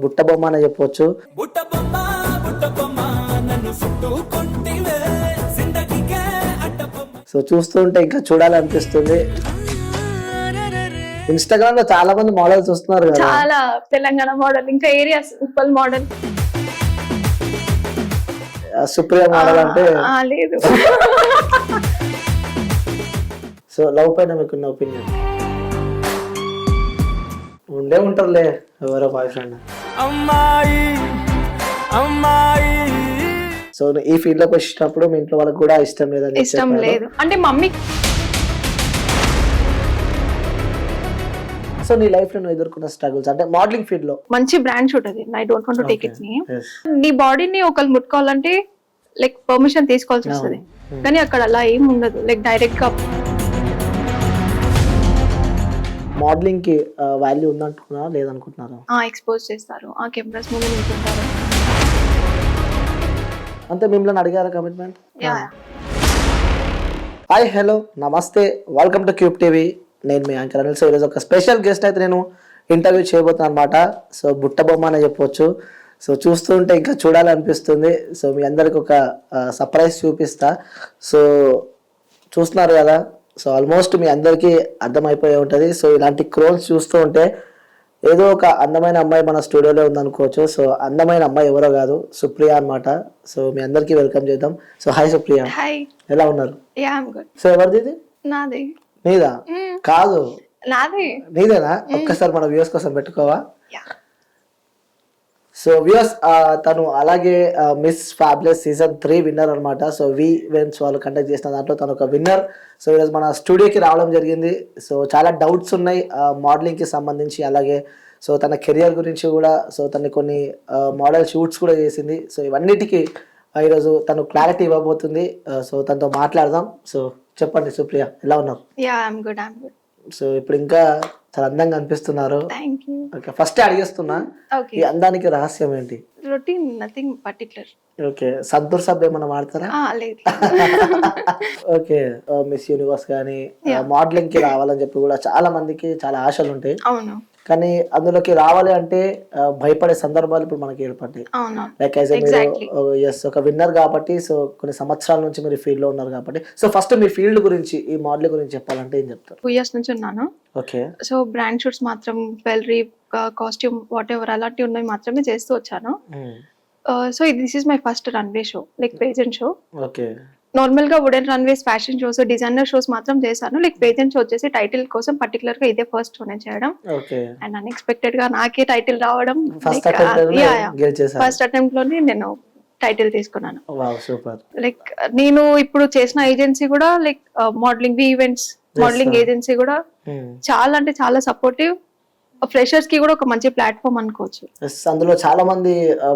బుట్ట బొమ్మ అనే చెప్పొచ్చు. సో చూస్తూ ఉంటే ఇంకా చూడాలనిపిస్తుంది. ఇన్స్టాగ్రామ్ లో చాలా మంది మోడల్స్ వస్తున్నారు కదా, చాలా తెలంగాణ మోడల్, ఇంకా areas Uppal model. Supriya model అంటే లేదు. సో లవ్ పైన మీకున్న ఒపీనియన్? ఉండే ఉంటారులే ఎవరో బాయ్ ఫ్రెండ్. సో ఈ ఫీల్డ్ లోకి వచ్చినప్పుడు మీ ఇంట్లో వాళ్ళకి కూడా ఇష్టం లేదని ఇష్టం లేదు అంటే మమ్మీ. సో నీ లైఫ్ లో నువ్వు ఎదుర్కొన్న స్ట్రగుల్స్ అంటే మోడలింగ్ ఫీల్డ్ లో? మంచి బ్రాండ్ షూట్ అది, I don't want to take it name. నీ బాడీని ఒకళ్ళు ముట్టుకోవాలంటే లైక్ పర్మిషన్ తీసుకోవాల్సి వస్తుంది, కానీ అక్కడ అలా ఏం ఉండదు. లైక్ డైరెక్ట్ గా మోడలింగ్ కి వాల్యూ ఉందనుకుంటున్నారా లేదనుకుంటున్నారా? ఎక్స్పోజ్ చేస్తారు, ఆ కెమెరాస్ ముందు నిల్చుంటారు. అంతే, మిమ్మల్ని అడిగారా కమిట్మెంట్? హాయ్ హలో నమస్తే, వెల్కమ్ టు క్యూబ్ టీవీ. నేను మీ యాంకర్ అనిల్. సో ఈరోజు ఒక స్పెషల్ గెస్ట్ అయితే నేను ఇంటర్వ్యూ చేయబోతున్నాను అనమాట. సో బుట్ట బొమ్మ అనే చెప్పొచ్చు. సో చూస్తూ ఉంటే ఇంకా చూడాలనిపిస్తుంది. సో మీ అందరికి ఒక సర్ప్రైజ్ చూపిస్తా. సో చూస్తున్నారు కదా, సో ఆల్మోస్ట్ మీ అందరికీ అర్థమైపోయి ఉంటుంది. సో ఇలాంటి క్రోన్స్ చూస్తూ ఉంటే ఏదో ఒక అందమైన అమ్మాయి మన స్టూడియోలో ఉందనుకోవచ్చు. సో అందమైన అమ్మాయి ఎవరో కాదు, సుప్రియ అనమాట. సో మీ అందరికీ వెల్కమ్ చేద్దాం. సో హాయ్ సుప్రియ, ఎలా ఉన్నారు? సో ఎవరిది ఇది? నాది. నీదా? కాదు నాది. నీదేనా? ఒక్కసారి మన వ్యూస్ కోసం పెట్టుకోవా? సో వ్యూస్, తను అలాగే మిస్ ఫ్యాబులస్ సీజన్ 3 విన్నర్ అనమాట. సో వి ఈవెంట్స్ వాళ్ళు కండక్ట్ చేసిన దాంట్లో తను ఒక విన్నర్. సో ఈరోజు మన స్టూడియోకి రావడం జరిగింది. సో చాలా డౌట్స్ ఉన్నాయి మోడలింగ్కి సంబంధించి, అలాగే సో తన కెరియర్ గురించి కూడా. సో తను కొన్ని మోడల్ షూట్స్ కూడా చేసింది. సో ఇవన్నిటికీ ఈరోజు తను క్లారిటీ ఇవ్వబోతుంది. సో తనతో మాట్లాడదాం. సో చెప్పండి సుప్రియ, ఎలా ఉన్నారు? సో ఇప్పుడు ఇంకా చాలా అందంగా అనిపిస్తున్నారు. ఓకే, ఫస్ట్ అడిగేస్తున్నా, ఈ అందానికి రహస్యం ఏంటి? Routine, nothing particular. Okay, Santoor sub ఏమన్నా వాడతారా? లేదు. ఓకే, మిస్ యూనివర్స్ కానీ మోడలింగ్ కి రావాలని చెప్పి కూడా చాలా మందికి చాలా ఆశలు ఉంటాయి. అవును. కానీ అందులోకి రావాలి అంటే భయపడే సందర్భాలు ఇప్పుడు మనకి ఏర్పడ్డాయి. లైక్ యాజ్ ఎస్ ఒక విన్నర్ కాబట్టి, సో కొన్ని సంవత్సరాల నుంచి మీరు ఫీల్డ్ లో ఉన్నారు కాబట్టి, సో ఫస్ట్ మీ ఫీల్డ్ గురించి, ఈ మోడలింగ్ గురించి చెప్పాలంటే ఏం చెప్తారు? 2 years నుంచి ఉన్నాను. ఓకే. సో బ్రాండ్ షూట్స్ మాత్రం, జ్యువెలరీ, కాస్ట్యూమ్, వాట్ ఎవర్ అలాంటివి ఉన్నాయి మాత్రమే చేస్తూ వచ్చాను. So this is my first runway show, like pageant show. Okay. Normal గా wooden runways, fashion shows, designer shows మాత్రం చేశాను. లైక్ పేజెంట్ షో వచ్చేసి టైటిల్ కోసం పర్టికులర్ గా ఇదే ఫస్ట్ షోనే చేయడం. అండ్ అన్ఎక్స్పెక్టెడ్ గా నాకే టైటిల్ రావడం. ఫస్ట్ అటెంప్ట్ లోనే నేను టైటిల్ తీసుకున్నాను. లైక్ నేను ఇప్పుడు చేసిన ఏజెన్సీ కూడా like modelling events modelling agency కూడా చాలా అంటే చాలా సపోర్టివ్. ఫ్రెషర్స్ కి కూడా ఒక మంచి ప్లాట్ఫామ్ అనుకోవచ్చు. అందులో చాలా మంది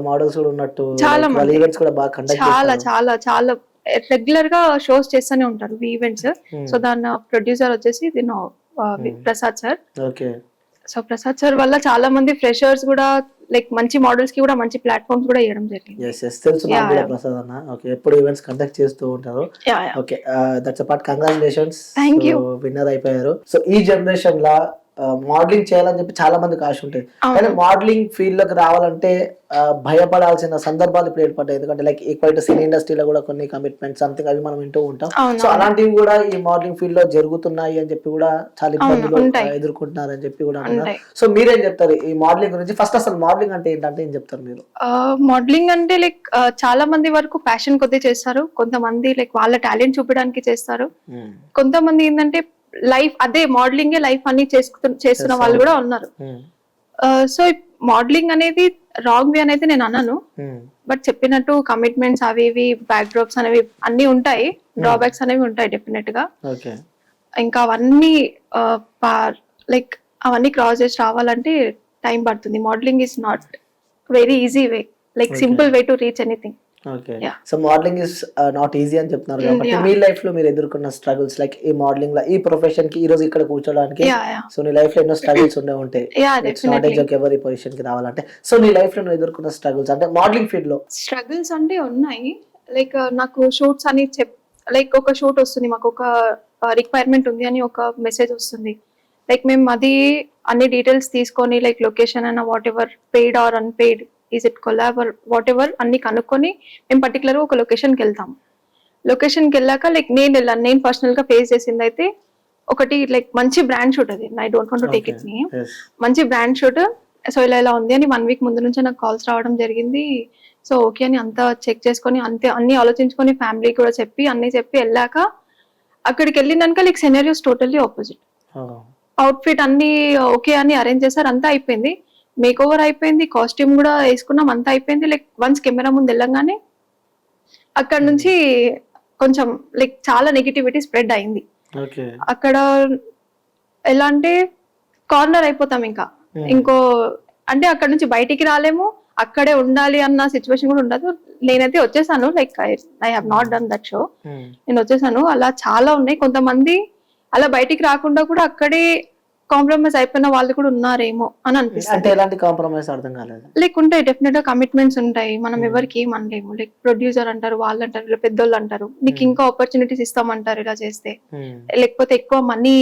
మోడల్స్ కూడా ఉన్నట్టు, చాలా మంది ఈవెంట్స్ కూడా బాగా కండక్ట్ చేస్తారు. చాలా చాలా చాలా రెగ్యులర్ గా షోస్ చేస్తూనే ఉంటారు ఈవెంట్స్. సో దాని ప్రొడ్యూసర్ వచ్చేసి Prasad sir. So Prasad sir వల్ల చాలా మంది ఫ్రెషర్స్ కూడా లైక్ మంచి మోడల్స్ కి కూడా మంచి ప్లాట్ఫామ్స్ కూడా ఇవ్వడం జరిగింది. ప్రసాద్ అన్న ఓకే, ఎప్పుడు ఈవెంట్స్ కండక్ట్ చేస్తూ ఉంటారు. Okay, that's a part. Congratulations, winner అయిపోయారు. సో ఈ జనరేషన్ లా మోడలింగ్ చేయాలని చెప్పి చాలా మందికి ఆశ ఉంటాయి, కానీ మోడలింగ్ ఫీల్డ్ లోకి రావాలంటే భయపడాల్సిన సందర్భాలు ఇప్పుడు ఏర్పడ్డాయి. ఎందుకంటే లైక్ ఈక్వల్ టు సినీ ఇండస్ట్రీలో కూడా కొన్ని కమిట్మెంట్ సంథింగ్ అవి మనం వింటూ ఉంటాం. సో అలాంటివి కూడా ఈ మోడలింగ్ ఫీల్డ్ లో జరుగుతున్నాయి అని చెప్పి కూడా చాలా ఇబ్బందులు ఎదుర్కొంటున్నారు అని చెప్పి కూడా అంటున్నారు. సో మీరేం చెప్తారు ఈ మోడలింగ్ గురించి? ఫస్ట్ అసలు మోడలింగ్ అంటే ఏంటంటే ఏం చెప్తారు మీరు? మోడలింగ్ అంటే లైక్ చాలా మంది వరకు ప్యాషన్ కొద్దీ చేస్తారు, కొంతమంది లైక్ వాళ్ళ టాలెంట్ చూపించడానికి చేస్తారు, కొంతమంది ఏంటంటే లైఫ్ అదే మోడలింగ్ లైఫ్ అన్ని చేస్తున్న వాళ్ళు కూడా ఉన్నారు. సో మోడలింగ్ అనేది రాంగ్ వే అనేది నేను అన్నాను, బట్ చెప్పినట్టు కమిట్మెంట్స్ అవి ఇవి బ్యాక్ డ్రాప్స్ అనేవి అన్ని ఉంటాయి, డ్రాబ్యాక్స్ అనేవి ఉంటాయి డెఫినెట్ గా. ఇంకా అవన్నీ లైక్ అవన్నీ క్రాస్ చేసి రావాలంటే టైం పడుతుంది. Modelling is not very easy way, like simple way to reach anything. Okay, so modelling is not easy అని చెప్తున్నారు కాబట్టి మీ లైఫ్ లో మీరు ఎదుర్కొన్న స్ట్రగుల్స్ లైక్ ఈ మోడలింగ్ లో ఈ ప్రొఫెషన్ కి ఈ రోజు ఇక్కడ కూర్చోడానికి, సో నీ లైఫ్ లో ఎన్నో స్ట్రగుల్స్ ఉండే ఉంటాయి ఎవరి పొజిషన్ కి రావాలంటే. సో నీ లైఫ్ లో నువ్వు ఎదుర్కొన్న స్ట్రగుల్స్ అంటే మోడలింగ్ ఫీల్డ్ లో స్ట్రగుల్స్ అంటే ఉన్నాయి. లైక్ నాకు షూట్స్ అని లైక్ ఒక షూట్ వస్తుంది, మాకు ఒక రిక్వైర్మెంట్ ఉంది అని ఒక మెసేజ్ వస్తుంది, లైక్ మేము అది అన్ని డీటెయిల్స్ తీసుకొని లైక్ లొకేషన్ అయినా whatever paid or unpaid is it collab whatever అన్ని కనుక్కొని మేము పర్టికులర్గా ఒక లొకేషన్కి వెళ్తాం. లొకేషన్కి వెళ్ళాక లైక్ నేను వెళ్ళాను, నేను పర్సనల్గా ఫేస్ చేసింది అయితే ఒకటి లైక్ మంచి బ్రాండ్ షూట్ అది. I don't want to take it name, మంచి బ్రాండ్ షూట్. సో ఇలా ఉంది అని 1 వీక్ ముందు నుంచే నాకు కాల్స్ రావడం జరిగింది. సో ఓకే అని అంతా చెక్ చేసుకొని అంతే అన్ని ఆలోచించుకొని ఫ్యామిలీ కూడా చెప్పి అన్ని చెప్పి వెళ్ళాక అక్కడికి వెళ్ళినాక లైక్ సెనరియోస్ టోటల్లీ ఆపోజిట్. అవుట్ఫిట్ అన్ని ఓకే అని అరేంజ్ చేశారు, అంతా అయిపోయింది, మేక్ ఓవర్ అయిపోయింది, కాస్ట్యూమ్ కూడా వేసుకున్నాం, అంతా అయిపోయింది. లైక్ వన్స్ కెమెరా ముందు వెళ్ళంగానే అక్కడ నుంచి కొంచెం లైక్ చాలా నెగిటివిటీ స్ప్రెడ్ అయింది. అక్కడ ఎలా అంటే కార్నర్ అయిపోతాం ఇంకా ఇంకో అంటే అక్కడ నుంచి బయటికి రాలేము, అక్కడే ఉండాలి అన్న సిచ్యువేషన్ కూడా ఉండదు. నేనైతే వచ్చేసాను, like I have not done that show, నేను వచ్చేసాను. అలా చాలా ఉన్నాయి. కొంతమంది అలా బయటికి రాకుండా కూడా అక్కడే కాంప్రమైజ్ అయిపోయిన వాళ్ళు కూడా ఉన్నారేమో అని అనిపిస్తుంది. అంటే ఎలాంటి కాంప్రమైజ్ అర్థం కాలేదు. లైక్ ఉంటాయి, డెఫినెట్ గా కమిట్మెంట్స్ ఉంటాయి, మనం ఎవరికి ఏం అనలేము. లైక్ ప్రొడ్యూసర్ అంటారు, వాళ్ళు అంటారు, ఇలా పెద్దోళ్ళు అంటారు, నీకు ఇంకా ఆపర్చునిటీస్ ఇస్తామంటారు ఇలా చేస్తే, లేకపోతే ఎక్కువ మనీ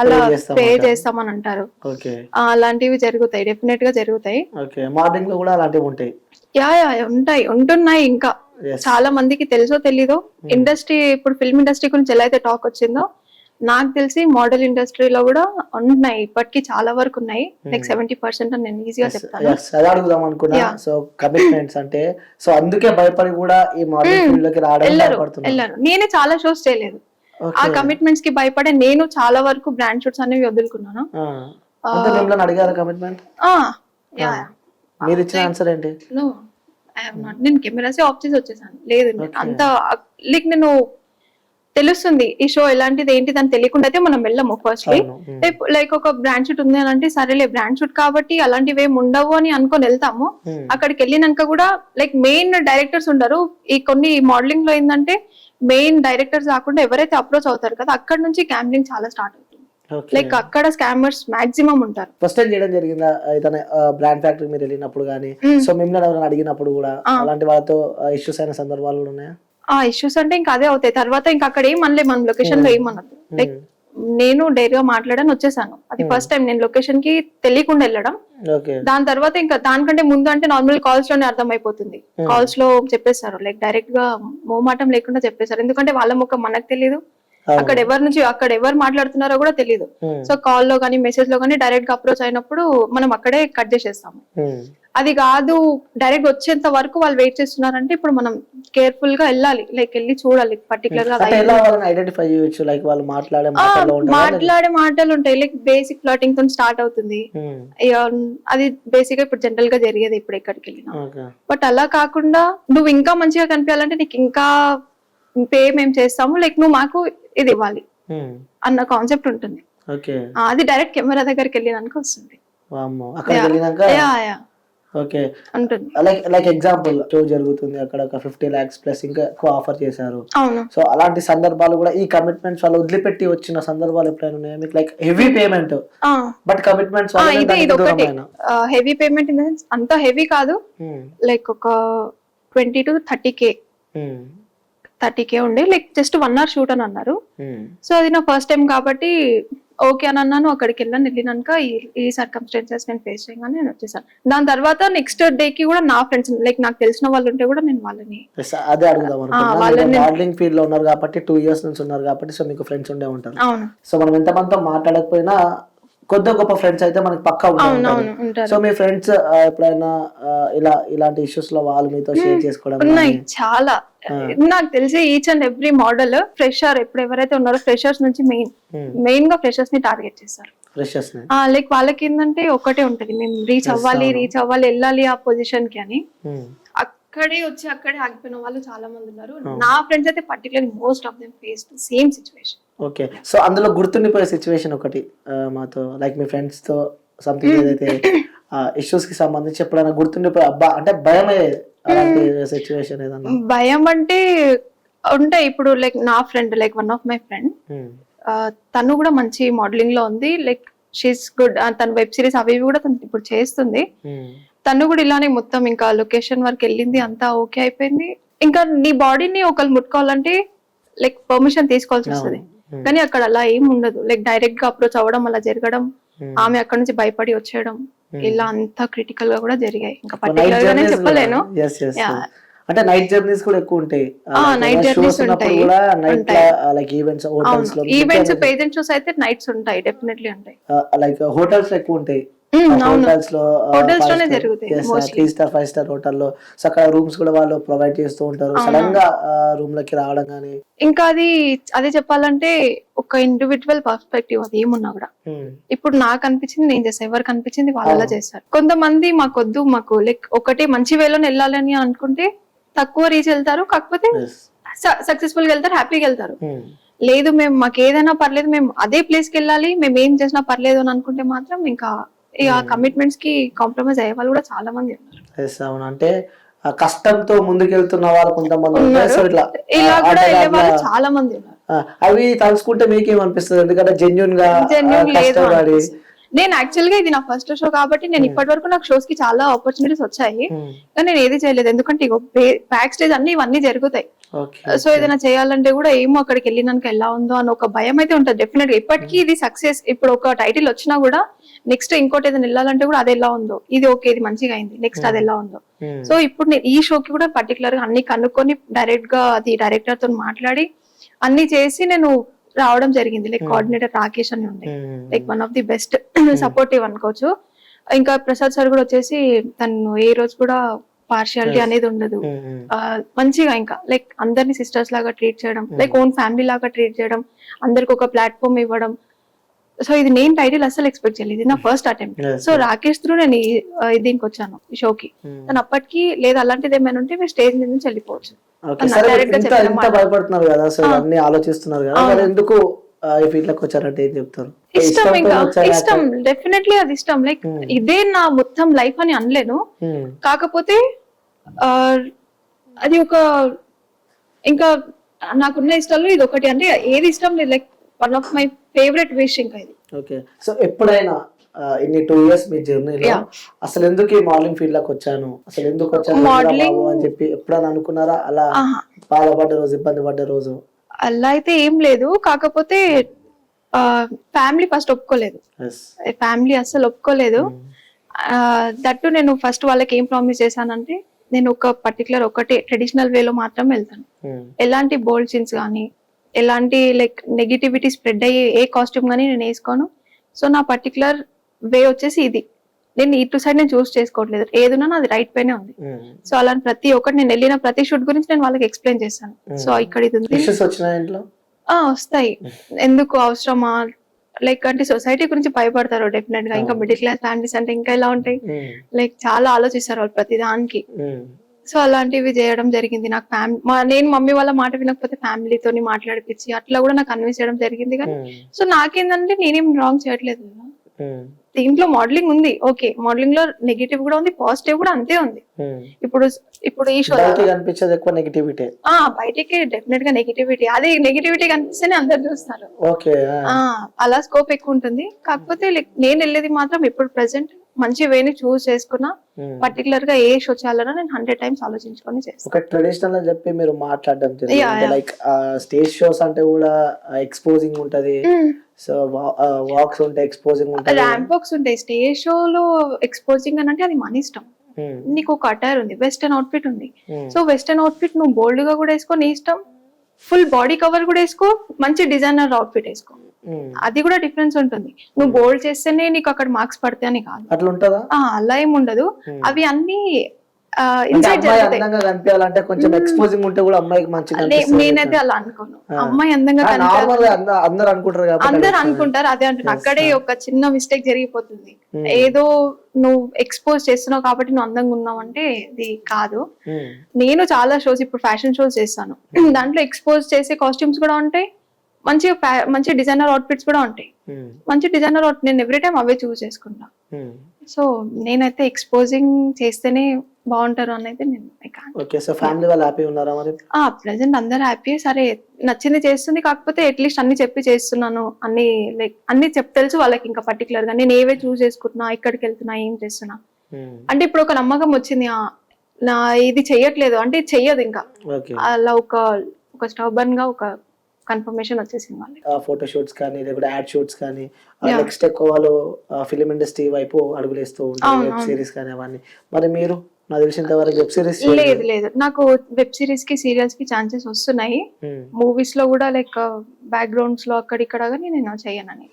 అలా పే చేస్తామని అంటారు. అలాంటివి జరుగుతాయి, డెఫినెట్ గా జరుగుతాయి. మార్నింగ్ లో కూడా అలాంటివి ఉంటాయి. యా ఉంటాయి, ఉంటున్నాయి. ఇంకా చాలా మందికి తెలుసో తెలీదో ఇండస్ట్రీ ఇప్పుడు ఫిల్మ్ ఇండస్ట్రీ గురించి ఎలా అయితే టాక్ వచ్చిందో నాకు తెలిసి మోడల్ ఇండస్ట్రీలో కూడా ఉన్నాయి, ఇప్పటికీ చాలా వరకు ఉన్నాయి. లైక్ 70% అని నేను ఈజీగా చెప్తాను. అదే అడుగుదాం అనుకున్నా. సో కమిట్మెంట్స్ అంటే సో అందుకే భయపడి కూడా ఈ మోడలింగ్ ఫీల్డ్ లోకి రావడం వెళ్ళారు. నేనే చాలా షోస్ చేయలేదు, ఆ కమిట్మెంట్స్ కి భయపడే నేను చాలా వరకు బ్రాండ్ షూట్స్ అనేవి వదులుకున్నాను. అడిగారు కమిట్మెంట్, మీరు ఇచ్చిన ఆన్సర్ ఏంటి? నేను కెమెరాస్ ఆఫ్ చేసి వచ్చేసాను. లేదు అంత లైక్ నేను తెలుస్తుంది ఈ షో ఎలాంటిది ఏంటిది అని తెలియకుండా అయితే మనం వెళ్ళము. ఫస్ట్లీ లైక్ ఒక బ్రాండ్ షూట్ ఉంది అని అంటే సరేలే బ్రాండ్ షూట్ కాబట్టి అలాంటివి ఏమి ఉండవు అని అనుకొని వెళ్తాము. అక్కడికి వెళ్ళినాక కూడా లైక్ మెయిన్ డైరెక్టర్స్ ఉండరు. ఈ కొన్ని మోడలింగ్ లో ఏంటంటే మెయిన్ డైరెక్టర్స్ కాకుండా ఎవరైతే అప్రోచ్ అవుతారు కదా అక్కడ నుంచి గ్యాంబ్లింగ్ చాలా స్టార్ట్ అవుతుంది. లైక్ అక్కడ స్కామర్స్ మాక్సిమం ఉంటారు. ఫస్ట్ టైం చేయడం జరిగిందా ఏదైనా బ్రాండ్ ఫ్యాక్టరీ మీరు వెళ్ళినప్పుడు కానీ సో మిమ్మల్ని ఎవరైనా అడిగినప్పుడు కూడా అలాంటి వాళ్ళతో ఇష్యూస్ అయిన సందర్భాలు ఉన్నాయా? ఆ ఇష్యూస్ అంటే ఇంకా అదే అవుతాయి. తర్వాత ఇంకా అక్కడ ఏమనలే, మనం లొకేషన్ లో ఏమనదు. లైక్ నేను డైరీగా మాట్లాడని వచ్చేసాను. అది ఫస్ట్ టైం నేను లొకేషన్ కి తెలియకుండా వెళ్ళడం. దాని తర్వాత ఇంకా దానికంటే ముందు అంటే నార్మల్ కాల్స్ లోనే అర్థమైపోతుంది. కాల్స్ లో చెప్పేశారు, లైక్ డైరెక్ట్ గా మోమాటం లేకుండా చెప్పేశారు. ఎందుకంటే వాళ్ళ ముఖం మనకు తెలియదు, అక్కడ ఎవరు మాట్లాడుతున్నారో కూడా తెలియదు. సో కాల్ లో కానీ మెసేజ్ లో కానీ డైరెక్ట్ గా అప్రోచ్ అయినప్పుడు మనం అక్కడే కట్ చేసేస్తాము. అది కాదు డైరెక్ట్ వచ్చేంత వరకు వాళ్ళు వెయిట్ చేస్తున్నారంటే ఇప్పుడు మనం కేర్ఫుల్ గా వెళ్ళాలి, లైక్ వెళ్ళి చూడాలి పర్టికులర్ గా. మాట్లాడే మాటలు ఉంటాయి, లైక్ బేసిక్ ఫ్లర్టింగ్ తో స్టార్ట్ అవుతుంది. అది బేసిక్ గా ఇప్పుడు జనరల్ గా జరిగేది ఇప్పుడు ఎక్కడికి వెళ్ళినా. బట్ అలా కాకుండా నువ్వు ఇంకా మంచిగా కనిపించాలంటే నీకు ఇంకా పే మేము చేస్తాము, లైక్ నువ్వు మాకు ఇది ఇవ్వాలి అన్న కాన్సెప్ట్ ఉంటుంది. అది డైరెక్ట్ కెమెరా దగ్గరికి వెళ్ళినాక వస్తుంది. లైక్ ఎగ్జాంపుల్ షో జరుగుతుంది, అక్కడ ఒక 50 lakhs ప్లస్ ఇంకా ఎక్కువ ఆఫర్ చేశారు. సో అలాంటి సందర్భాలు కూడా ఈ కమిట్మెంట్స్ వాళ్ళు వదిలిపెట్టి వచ్చిన సందర్భాలు ఎప్పుడైనా ఉన్నాయా మీకు? Like heavy payment but commitments heavy payment in the sense అంత హెవీ కాదు, లైక్ ఒక 20 to 30K ఉండే, లైక్ జస్ట్ 1 hour షూట్ అని అన్నారు. సో అది నా ఫస్ట్ టైం కాబట్టి ఓకే అని అన్నాను. అక్కడికి వెళ్ళినాక ఈ సర్కమ్స్టాన్సెస్ నేను ఫేస్ చేయగానే నేను వచ్చేసాను. దాని తర్వాత నెక్స్ట్ డే కి కూడా నా ఫ్రెండ్స్ లైక్ నాకు తెలిసిన వాళ్ళు ఉంటే కూడా నేను వాళ్ళని అదే అడుగుదాం. మోడలింగ్ ఫీల్డ్ లో ఉన్నారు కాబట్టి 2 years నుంచి ఉన్నారు కాబట్టి సో మీకు ఫ్రెండ్స్ ఉండే ఉంటారు. సో మనం ఎంత మందితో మాట్లాడకపోయినా కొద్ది గొప్ప ఫ్రెండ్స్ అయితే మనకి పక్కా ఉంటారు. సో మీ ఫ్రెండ్స్ ఎప్పుడైనా ఇలాంటి ఇష్యూస్ లో వాళ్ళు మీతో షేర్ చేసుకోవడం ఉన్నాయి చాలా. నాకు తెలిసి each and every model fresher ఇప్పుడు ఎవరైతే ఉన్నారో ఫ్రెషర్స్ నుంచి మెయిన్ గా ఫ్రెషర్స్ ని టార్గెట్ చేస్తారు. లైక్ వాళ్ళకి ఏంటంటే ఒకటే ఉంటది, మేము రీచ్ అవ్వాలి వెళ్ళాలి ఆ పొజిషన్ కి అని. అక్కడే ఆగిపోయిన వాళ్ళు చాలా మంది ఉన్నారు. నా ఫ్రెండ్స్ అయితే particularly most of them face to same situation. Okay, so అందులో గుర్తుండిపోయే సిచువేషన్ ఒకటి మాతో లైక్ మీ ఫ్రెండ్స్ తో సంథింగ్ ఏదైతే ఇష్యూస్ కి సంబంధించి ఎప్పుడైనా గుర్తుండిపోయే అబ్బా అంటే భయం అయ్యేది అలాంటి సిచువేషన్ ఏదన్నా? భయం అంటే ఉంటాయి. ఇప్పుడు లైక్ నా friend like one of my friend తను కూడా మంచి మోడలింగ్ లో ఉంది, లైక్ షీస్ గుడ్. తన వెబ్ సిరీస్ అవి కూడా తను ఇప్పుడు చేస్తుంది. తను కూడా ఇలానే మొత్తం ఇంకా లొకేషన్ వరకు వెళ్ళింది, అంతా ఓకే అయిపోయింది. ఇంకా నీ బాడీని ఒకళ్ళు ముట్టుకోవాలంటే లైక్ పర్మిషన్ తీసుకోవాల్సి వస్తుంది. కానీ అక్కడ అలా ఏం ఉండదు. లైక్ డైరెక్ట్ గా అప్రోచ్ అవ్వడం, అలా జరగడం, ఆమె అక్కడ నుంచి భయపడి వచ్చేయడం, ఇలా అంతా క్రిటికల్ గా కూడా జరిగాయి. ఇంకా పర్టికులర్ గా నేను చెప్పలేను. అంటే నైట్ జర్నీస్ కూడా ఎక్కువ ఉంటాయి. నైట్ జర్నీస్ ఉంటాయి. లైక్ ఈవెంట్స్ హోటల్స్ లో, ఈవెంట్స్ పేజెంట్ షోస్ అయితే నైట్స్ ఉంటాయి, డెఫినెట్లీ ఉంటాయి. లైక్ హోటల్స్ ఎక్కువ ఉంటాయి. హోటల్స్ లోనే జరుగుతాయి. 3 స్టార్ 5 స్టార్ హోటల్లో అక్కడ రూమ్స్ కూడా వాళ్ళు ప్రొవైడ్ చేస్తూ ఉంటారు. సడన్ గా రూమ్ లోకి రావడం కానీ, ఇంకా అదే చెప్పాలంటే ఒక ఇండివిజువల్ పర్స్పెక్టివ్ అది ఏమున్నా కూడా. ఇప్పుడు నాకు అనిపించింది నేను చేస్తాను, ఎవరికి అనిపించింది వాళ్ళలా చేస్తారు. కొంతమంది మాకు లైక్ ఒకటి మంచి వేలోనే వెళ్ళాలని అనుకుంటే తక్కువ రీచ్ వెళ్తారు, కాకపోతే సక్సెస్ఫుల్ గా వెళ్తారు, హ్యాపీగా వెళ్తారు. లేదు మాకు ఏదైనా పర్లేదు, మేము అదే ప్లేస్ కి వెళ్ళాలి, మేము ఏం చేసినా పర్లేదు అని అనుకుంటే మాత్రం ఇంకా ఆ కమిట్మెంట్స్ కి కాంప్రమైజ్ అయ్యే వాళ్ళు కూడా చాలా మంది ఉన్నారు. అంటే కష్టంతో ముందుకెళ్తున్న వాళ్ళు కొంతమంది ఉన్నారు, ఇలా కూడా వెళ్ళే వాళ్ళు చాలా మంది ఉన్నారు. అవి తలుచుకుంటే మీకేమనిపిస్తుంది? ఎందుకంటే జెన్యున్ గా లేదు. నేను యాక్చువల్ గా ఇది నా ఫస్ట్ షో కాబట్టి నేను ఇప్పటి వరకు నాకు షోస్ కి చాలా ఆపర్చునిటీస్ వచ్చాయి, కానీ నేను ఏది చేయలేదు. ఎందుకంటే బ్యాక్ స్టేజ్ ఇవన్నీ జరుగుతాయి. సో ఏదైనా చేయాలంటే కూడా ఏమో అక్కడికి వెళ్ళినాక ఎలా ఉందో అని ఒక భయం అయితే ఉంటుంది డెఫినెట్ గా. ఇప్పటికీ ఇది సక్సెస్, ఇప్పుడు ఒక టైటిల్ వచ్చినా కూడా నెక్స్ట్ ఇంకోటి ఏదైనా వెళ్ళాలంటే కూడా అది ఎలా ఉందో, ఇది ఓకే ఇది మంచిగా అయింది, నెక్స్ట్ అది ఎలా ఉందో. సో ఇప్పుడు నేను ఈ షోకి కూడా పర్టికులర్ గా అన్ని కనుక్కొని డైరెక్ట్ గా అది డైరెక్టర్ తో మాట్లాడి అన్ని చేసి నేను రావడం జరిగింది. లైక్ కోఆర్డినేటర్ రాకేష్ అని ఉండే, like one of the best supportive అనుకోవచ్చు. ఇంకా ప్రసాద్ సార్ కూడా వచ్చేసి తను ఏ రోజు కూడా పార్షియాలిటీ అనేది ఉండదు. మంచిగా ఇంకా లైక్ అందరినీ సిస్టర్స్ లాగా ట్రీట్ చేయడం, లైక్ ఓన్ ఫ్యామిలీ లాగా ట్రీట్ చేయడం, అందరికి ఒక ప్లాట్ఫామ్ ఇవ్వడం. సో ఇది నేను టైటిల్ అసలు ఎక్స్పెక్ట్ చేయలేదు, ఇది నా first attempt. So Rakesh through నేను దీనికి వచ్చాను ఈ షోకి. తను అప్పటికి లేదు అలాంటిది ఏమైనా ఉంటే మీరు స్టేజ్ మీద నుంచి వెళ్ళిపోవచ్చు. భయపడుతున్నారు కదా, సో అన్ని ఆలోచిస్తున్నారు కదా, ఎందుకు ఫీల్డ్లోకి వచ్చారంటే ఏం చెప్తారు? ఇష్టం, ఇంకా ఇష్టం, డెఫినెట్లీ అది ఇష్టం. లైక్ ఇదే నా మొత్తం లైఫ్ అని అనలేను, కాకపోతే అది ఒక ఇంకా నాకున్న ఇష్టాలు ఇది ఒకటి. అంటే ఏది ఇష్టం లేదు, like one of my favourite wish ఇంకా ఇది. ఓకే, సో ఎప్పుడైనా ఇన్ని 2 years మీ జర్నీలో అసలు ఎందుకు ఈ మోడలింగ్ ఫీల్డ్ లోకి వచ్చాను, అసలు ఎందుకు వచ్చాను అని చెప్పి ఎప్పుడైనా అనుకున్నారా? అలా బాధపడ్డ రోజు, ఇబ్బంది పడ్డ రోజు అలా అయితే ఏం లేదు, కాకపోతే ఫ్యామిలీ ఫస్ట్ ఒప్పుకోలేదు. ఫ్యామిలీ అస్సలు ఒప్పుకోలేదు. దట్టు నేను ఫస్ట్ వాళ్ళకి ఏం ప్రామిస్ చేశానంటే నేను ఒక పర్టికులర్ ఒకటి ట్రెడిషనల్ వేలో మాత్రం వెళ్తాను. ఎలాంటి బోల్డ్ సీన్స్ కానీ, ఎలాంటి లైక్ నెగిటివిటీ స్ప్రెడ్ అయ్యే ఏ కాస్ట్యూమ్ కానీ నేను వేసుకోను. సో నా పర్టికులర్ వే వచ్చేసి ఇది. నేను ఇటు సైడ్ నేను చూస్ చేసుకోవట్లేదు, ఏదున్నా నాది రైట్ పైనే ఉంది. సో అలా ప్రతి ఒక్కటి నేను వెళ్ళిన ప్రతి షూట్ గురించి నేను వాళ్ళకి ఎక్స్ప్లెయిన్ చేస్తాను. సో ఇక్కడ ఇది ఉంది, వస్తాయి, ఎందుకు అవసరమా, లైక్ అంటే సొసైటీ గురించి భయపడతారు డెఫినెట్ గా. ఇంకా మిడిల్ క్లాస్ ఫ్యామిలీస్ అంటే ఇంకా ఎలా ఉంటాయి, లైక్ చాలా ఆలోచిస్తారు వాళ్ళు ప్రతి దానికి. సో అలాంటివి చేయడం జరిగింది. నాకు నేను మమ్మీ వాళ్ళ మాట వినకపోతే ఫ్యామిలీతో మాట్లాడిపించి అట్లా కూడా నాకు కన్విన్స్ చేయడం జరిగింది. కానీ సో నాకేంటంటే నేనేం రాంగ్ చేయట్లేదు కదా, దీంట్లో మోడలింగ్ ఉంది, ఓకే, మోడలింగ్ లో నెగిటివ్ కూడా ఉంది, పాజిటివ్ కూడా అంతే ఉంది. ఇప్పుడు ఈ షో కనిపించేది ఎక్కువ నెగిటివిటీ, బయటికి డెఫినెట్ గా నెగిటివిటీ, అదే నెగిటివిటీ కనిపిస్తేనే అందరు చూస్తారు, అలా స్కోప్ ఎక్కువ ఉంటుంది. కాకపోతే నేను వెళ్ళేది మాత్రం ఇప్పుడు ప్రెసెంట్ మంచి వేని చూస్ చేసుకున్నా, పర్టికులర్ గా ఏ షో చేయాలన్నా నేను 100 times ఆలోచించుకొని చేస్తాను. ఒక ట్రెడిషనల్ అని చెప్పి మీరు మాట్లాడడం లైక్ స్టేజ్ షోస్ అంటే కూడా ఎక్స్పోజింగ్ ఉంటది, సో వాక్స్ ఉంటాయి, ఎక్స్పోజింగ్ ఉంటాయి, ర్యాంప్ వాక్స్ ఉంటాయి. స్టేజ్ షోలో ఎక్స్పోజింగ్ అని అంటే అది మన ఇష్టం. నీకు ఒక అటైర్ ఉంది, వెస్టర్న్ అవుట్ఫిట్ ఉంది, సో వెస్టర్న్ అవుట్ఫిట్ నువ్వు బోల్డ్ గా కూడా వేసుకో, నీ ఇష్టం. ఫుల్ బాడీ కవర్ కూడా వేసుకో, మంచి డిజైనర్ అవుట్ఫిట్ వేసుకో, అది కూడా డిఫరెన్స్ ఉంటుంది. నువ్వు బోల్డ్ చేస్తేనే నీకు అక్కడ మార్క్స్ పడతాయి అని కాదు, అట్లా ఉంటుందా? అలా ఏమి ఉండదు. అవి అన్ని కనిపించాలంటే కొంచెం ఎక్స్పోజింగ్ ఉంటే కూడా అమ్మాయికి మంచిగా. నేనైతే అలా అనుకోను, అమ్మాయి అందంగా అందరూ అనుకుంటారు, అందరు అనుకుంటారు, అదే అంటున్నా. అక్కడే ఒక చిన్న మిస్టేక్ జరిగిపోతుంది. ఏదో నువ్వు ఎక్స్పోజ్ చేస్తున్నావు కాబట్టి నువ్వు అందంగా ఉన్నావు అంటే ఇది కాదు. నేను చాలా షోస్ ఇప్పుడు ఫ్యాషన్ షోస్ చేస్తాను, దాంట్లో ఎక్స్పోజ్ చేసే కాస్ట్యూమ్స్ కూడా ఉంటాయి, మంచి డిజైనర్ అవుట్ఫిట్స్ కూడా ఉంటాయి. మంచి డిజైనర్ అవుట్ నేను ఎవ్రీ టైం అవే చూస్ చేసుకుంటా. సో నేనైతే ఎక్స్పోజింగ్ చేస్తేనే బాగుంటారు అనేది నేను. ప్రెసెంట్ అందరు హ్యాపీ, సరే నచ్చింది చేస్తుంది, కాకపోతే అట్లీస్ట్ అన్ని చెప్పి చేస్తున్నాను, అన్ని లైక్ అన్ని తెలుసు వాళ్ళకి. ఇంకా పర్టికులర్ గా నేను ఏవే చూస్ చేసుకుంటున్నా, ఎక్కడికి వెళ్తున్నా, ఏం చేస్తున్నా అంటే ఇప్పుడు ఒక నమ్మకం వచ్చింది, నా ఇది చెయ్యట్లేదు అంటే చెయ్యదు ఇంకా. అలా ఒక స్టౌబన్ గా ఒక కన్ఫర్మేషన్ వచ్చేసింది వాళ్ళకి. ఫోటో షూట్స్ కానీ లేకపోతే యాడ్ షూట్స్ కానీ Yeah. నెక్స్ట్ ఎక్కువ వాళ్ళు ఫిలిం ఇండస్ట్రీ వైపు అడుగులేస్తూ ఉంటారు, అవును, వెబ్ అవును. సిరీస్ కానీ అవన్నీ. మరి మీరు నాకు తెలిసినంత వరకు వెబ్ సిరీస్ లేదు లేదు, నాకు వెబ్ సిరీస్ కి సీరియల్స్ కి ఛాన్సెస్ వస్తున్నాయి. మూవీస్ లో కూడా లైక్ బ్యాక్గ్రౌండ్స్ లో అక్కడిక్కడ కానీ నేను చేయనని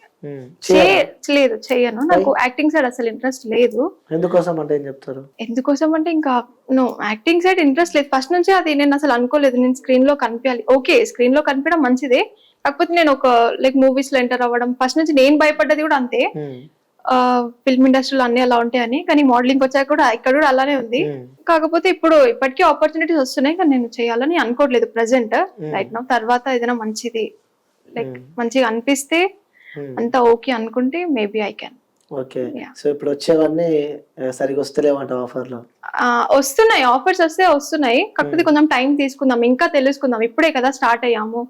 లేదు, చేయను. నాకు యాక్టింగ్ సైడ్ అసలు ఇంట్రెస్ట్ లేదు. ఎందుకోసం అంటే ఏం చెప్తారు? ఎందుకోసం అంటే ఇంకా నో, యాక్టింగ్ సైడ్ ఇంట్రెస్ట్ లేదు ఫస్ట్ నుంచి. అది నేను అసలు అనుకోలేదు నేను స్క్రీన్ లో కనిపించాలి. ఓకే, స్క్రీన్ లో కనిపించడం మంచిదే, కాకపోతే నేను ఒక లైక్ మూవీస్ లో ఎంటర్ అవ్వడం ఫస్ట్ నుంచి నేను భయపడ్డది కూడా అంతే. ఫిల్మ్ ఇండస్ట్రీలో అన్ని అలా ఉంటాయని, కానీ మోడలింగ్ వచ్చాక కూడా ఇక్కడ కూడా అలానే ఉంది. కాకపోతే ఇప్పటికీ ఆపర్చునిటీస్ వస్తున్నాయి, కానీ నేను చేయాలని అనుకోవట్లేదు ప్రెసెంట్ రైట్ నౌ. తర్వాత ఏదైనా మంచిది లైక్ మంచిగా అనిపిస్తే అంతా ఓకే అనుకుంటే maybe I can. Okay, so ఇప్పుడు వచ్చేవన్నీ సరిగ్గా వస్తలేవంట ఆఫర్లు? వస్తున్నాయి, ఆఫర్స్ వస్తున్నాయి, కాకపోతే కొంచెం టైం తీసుకుందాం, ఇంకా తెలుసుకుందాం. ఇప్పుడే కదా స్టార్ట్ అయ్యాము,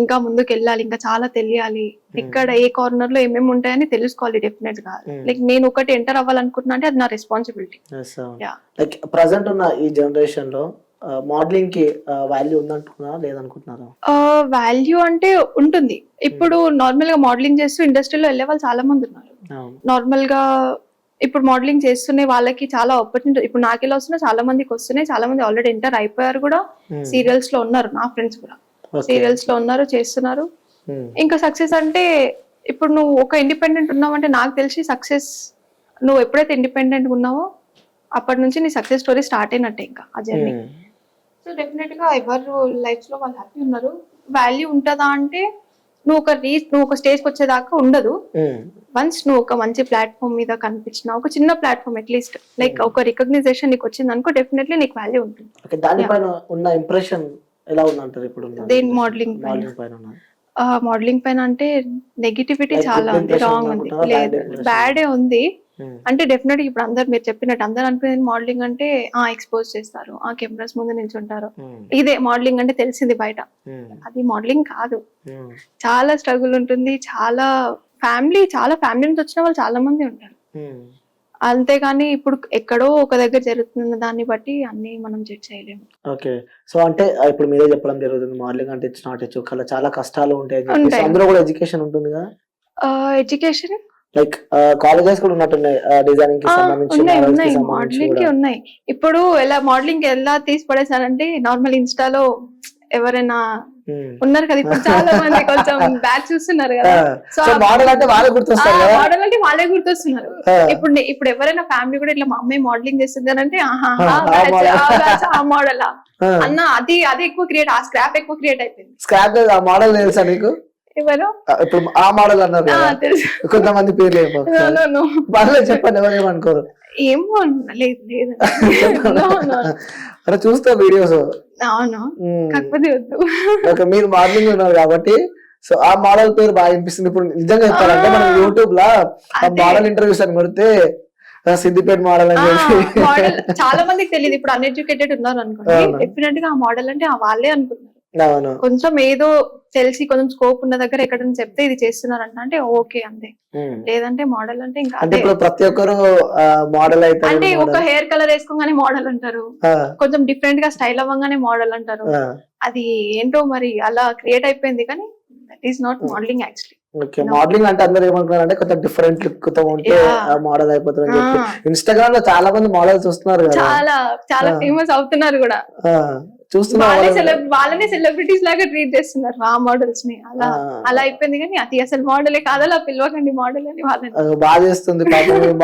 ఇంకా ముందుకు వెళ్ళాలి, ఇంకా చాలా తెలియాలి. ఇక్కడ ఏ కార్నర్ లో ఏమేమి ఉంటాయని తెలుసుకోవాలి డెఫినెట్ గా. లైక్ నేను ఒకటి ఎంటర్ అవ్వాలనుకుంటున్నా అంటే అది నా రెస్పాన్సిబిలిటీ. లైక్ ప్రజెంట్ ఉన్న ఈ జనరేషన్ లో మోడలింగ్ కి వాల్యూ ఉందనుకుంటున్నారా లేదనుకుంటున్నారా? వాల్యూ అంటే ఉంటుంది. ఇప్పుడు నార్మల్ గా మోడలింగ్ చేస్తూ ఇండస్ట్రీలో వెళ్ళే వాళ్ళు చాలా మంది ఉన్నారు. నార్మల్ గా ఇప్పుడు మోడలింగ్ చేస్తున్న వాళ్ళకి చాలా ఆపర్చునిటీ, ఇప్పుడు నాకెలా వస్తున్నా చాలా మందికి వస్తున్నాయి. చాలా మంది ఆల్రెడీ ఎంటర్ అయిపోయారు కూడా, సీరియల్స్ లో ఉన్నారు. నా ఫ్రెండ్స్ కూడా సీరియల్స్ లో ఉన్నారు, చేస్తున్నారు. ఇంకా సక్సెస్ అంటే ఇప్పుడు నువ్వు ఒక ఇండిపెండెంట్ ఉన్నావంటే, నాకు తెలిసి సక్సెస్ నువ్వు ఎప్పుడైతే ఇండిపెండెంట్ ఉన్నావో అప్పటి నుంచి నీ సక్సెస్ స్టోరీ స్టార్ట్ అయినట్టే ఇంకా ఆ జర్నీ. సో డెఫినెట్ గా ఎవరు లైఫ్ లో వాళ్ళు హ్యాపీ ఉన్నారు. వాల్యూ ఉంటుందా అంటే నువ్వు ఒక స్టేజ్ కి వచ్చేదాకా ఉండదు. వన్స్ నువ్వు ఒక మంచి ప్లాట్ఫామ్ మీద కనిపించిన, ఒక చిన్న ప్లాట్ఫామ్ అట్లీస్ట్ లైక్ ఒక రికగ్నైజేషన్ నీకు వచ్చింది అనుకో, డెఫినెట్లీ నీకు వాల్యూ ఉంటుంది. దానిపైన ఉన్న ఇంప్రెషన్ ఎలా ఉందంటారు ఇప్పుడు? దేని మోడలింగ్ పైన అంటే నెగిటివిటీ చాలా ఉంది, రాంగ్ ఉంది, లేదు బ్యాడే ఉంది. అంటే డెఫినెట్ ఇప్పుడు అందరు మీరు చెప్పినట్టు అందరు అనుకునేది మోడలింగ్ అంటే ఎక్స్పోజ్ చేస్తారు, కెమెరాస్ ముందు నిల్చుంటారు, ఇదే మోడలింగ్ అంటే తెలిసింది బయట. అది మోడలింగ్ కాదు, చాలా స్ట్రగుల్ ఉంటుంది. చాలా ఫ్యామిలీ నుంచి వచ్చిన వాళ్ళు చాలా మంది ఉంటారు. అంతేగాని ఇప్పుడు ఎక్కడో ఒక దగ్గర జరుగుతున్న దాన్ని బట్టి అన్ని మనం జడ్జ్ చేయలేము. ఓకే, సో అంటే ఇప్పుడు మీరే చెప్పడం జరుగుతుంది మోడలింగ్ అంటే ఇట్స్ నాట్ ఎ చాలా కష్టాలు ఉంటాయి. అందులో కూడా ఎడ్యుకేషన్ ఉంటుంది కదా? ఎడ్యుకేషన్ లైక్ కాలేజెస్ కూడా ఉన్నట్టున్నాయి డిజైనింగ్ కి సంబంధించి, ఉన్నాయి మోడలింగ్ కి ఉన్నాయి. ఇప్పుడు మోడలింగ్ ఎలా తీసి పడేసారంటే, నార్మల్ ఇన్స్టాలో ఎవరైనా ఉన్నారు కదా ఇప్పుడు చాలా మంది కొంచెం బ్యాచ్ చూస్తున్నారు కదా, సో మోడల్ అంటే వాళ్ళే గుర్తొస్తారు కదా, మోడల్ అంటే వాళ్ళే గుర్తొస్తున్నారు. ఇప్పుడు ఎవరైనా ఫ్యామిలీ కూడా ఇట్లా మా అమ్మాయి మోడలింగ్ చేస్తుంది అని అంటే ఆ మోడలా అన్న, అది ఎక్కువ క్రియేట్, ఆ స్క్రాప్ ఎక్కువ క్రియేట్ అయిపోయింది. స్క్రాప్ ఆ మోడల్ తెలుసా నీకు? ఎవరు ఇప్పుడు ఆ మోడల్ అన్నారు కొంతమంది పేర్లు పర్లేదు చెప్పండి, ఎవరేమనుకోరు. ఏమో లేదు లేదు అలా చూస్తా వీడియోస్. అవును, కాకపోతే వద్దు. ఓకే, మీరు మోడలింగ్ ఉన్నారు కాబట్టి సో ఆ మోడల్ పేరు బాగా అనిపిస్తుంది. ఇప్పుడు నిజంగా చెప్పాలంటే మనం యూట్యూబ్ లా మోడల్ ఇంటర్వ్యూస్ అని కొడితే సిద్దిపేట మోడల్ అని చెప్పి మోడల్ చాలా మందికి తెలియదు. ఇప్పుడు అన్ఎడ్యుకేటెడ్ ఉన్నారు అనుకోండి, డెఫినెట్ గా ఆ మోడల్ అంటే వాళ్ళే అనుకుంటున్నారు. కొంచెం ఏదో తెలిసి కొంచెం స్కోప్ ఉన్న దగ్గర ఎక్కడైనా చెప్తే ఇది చేస్తున్నారంట అంటే ఓకే అంతే, లేదంటే మోడల్ అంటే ఇంకా ప్రతి ఒక్కరు మోడల్ అయితే అంటే ఒక హెయిర్ కలర్ వేసుకోగానే మోడల్ అంటారు, కొంచెం డిఫరెంట్ గా స్టైల్ అవ్వగానే మోడల్ అంటారు. అది ఏంటో మరి అలా క్రియేట్ అయిపోయింది, కానీ that is not modelling actually. Okay, modelling అంటే అందరూ ఏమనుకున్నారు అంటే కొంచెం డిఫరెంట్ లుక్ తో ఉంటే మోడల్ అయిపోతుంది అని చెప్పి. ఇన్స్టాగ్రామ్ లో చాలా మంది మోడల్స్ వస్తున్నారు కదా, చాలా ఫేమస్ అవుతున్నారు కూడా, వాళ్ళనే సెలబ్రిటీస్ లాగా ట్రీట్ చేస్తున్నారు ఆ మోడల్స్ ని. అలా అయిపోయింది, కానీ అది అసలు మోడలే కాదు, అలా పిలవకండి మోడల్ అని. వాళ్ళని బాగా చేస్తుంది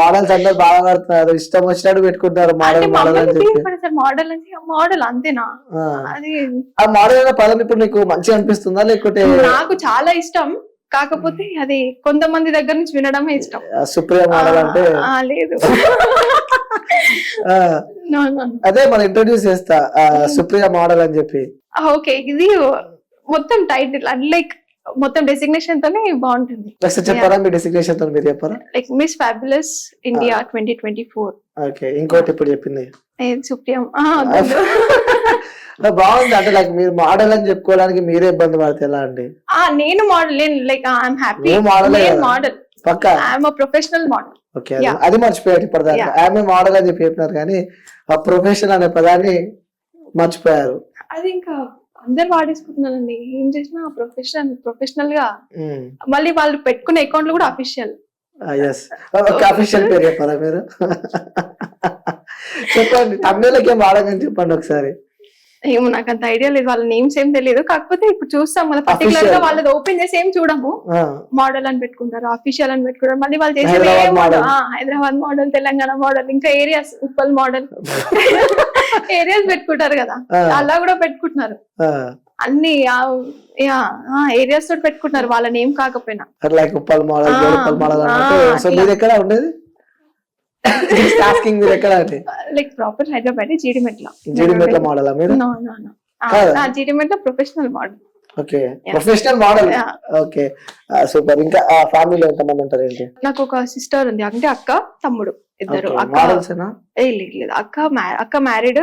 మోడల్స్ అందరూ బాగా కడుతున్నారు, ఇష్టం వచ్చినట్టు పెట్టుకుంటారు మోడల్ మోడల్ అని చెప్పి. మోడల్ అంటే మోడల్ అంతేనా? అది ఆ మోడల్ అనే పదం ఇప్పుడు నీకు మంచిగా అనిపిస్తుందా లేకపోతే? నాకు చాలా ఇష్టం, కాకపోతే అది కొంతమంది దగ్గర నుంచి వినడమే ఇష్టం. సుప్రియ మోడల్ అంటే లేదు, అదే మనం ఇంట్రొడ్యూస్ చేస్తా సుప్రియ మోడల్ అని చెప్పి. ఓకే, ఇది మొత్తం టైటిల్ లైక్ మొత్తం డెసిగ్నేషన్ తోనే బాగుంటుంది. చెప్పారా మీ డెసిగ్నేషన్ తో? మీరు చెప్పారా? Like miss fabulous India 2024. Okay, ఇంకోటి ఇప్పుడు చెప్పింది సుప్రియ బాగుంది. అంటే లైక్ మీరు మోడల్ అని చెప్పుకోవడానికి మీరే ఇబ్బంది పడితే ఎలా అండి? నేను model like I'm happy model, పక్కా I'm a professional model. Okay, అది మర్చిపోయారు ఇప్పుడు. ఆమె మోడల్ అని చెప్పి చెప్పినారు కానీ ఆ ప్రొఫెషన్ అనే పదాన్ని మర్చిపోయారు. అది ఇంకా అందరు వాడేసుకుంటున్నారండి. ఏం చేసినా ప్రొఫెషనల్ గా, మళ్ళీ వాళ్ళు పెట్టుకునే అకౌంట్లు కూడా అఫీషియల్. ఎస్, ఒక అఫీషియల్ పేరు చెప్పారా మీరు? చెప్పండి, తమిళకి ఏం వాడకని చెప్పండి ఒకసారి. ఏమో నాకు అంత ఐడియా లేదు, వాళ్ళ నేమ్స్ ఏం తెలియదు. కాకపోతే ఇప్పుడు చూస్తాం కదా, పర్టికులర్ గా వాళ్ళది ఓపెన్ చేసి ఏం చూడము. మోడల్ అని పెట్టుకుంటారు, అఫీషియల్ అని పెట్టుకుంటారు. మళ్ళీ వాళ్ళు చేసేది హైదరాబాద్ మోడల్, తెలంగాణ మోడల్, ఇంకా ఏరియాస్ ఉప్పల్ మోడల్ ఏరియాస్ పెట్టుకుంటారు కదా, అలా కూడా పెట్టుకుంటున్నారు. అన్ని ఏరియాస్ తోటి పెట్టుకుంటున్నారు వాళ్ళ నేమ్ కాకపోయినా. Like Uppal model, Uppal model అంటే. సో మీరు ఎక్కడ ఉండేది? ఆస్కింగ్, మీరు ఎక్కడ అంటే like proper Hyderabad, Jeedimetla. Jeedimetla model మీరు? Jeedimetla professional model. Okay, professional model. Okay, super. ఇంకా ఫ్యామిలీలో ఎంతమంది ఉంటారు ఏంటి? నాకు ఒక సిస్టర్ ఉంది, అంటే అక్క తమ్ముడు ఇద్దరు. లేదు, అక్క మ్యారీడ్,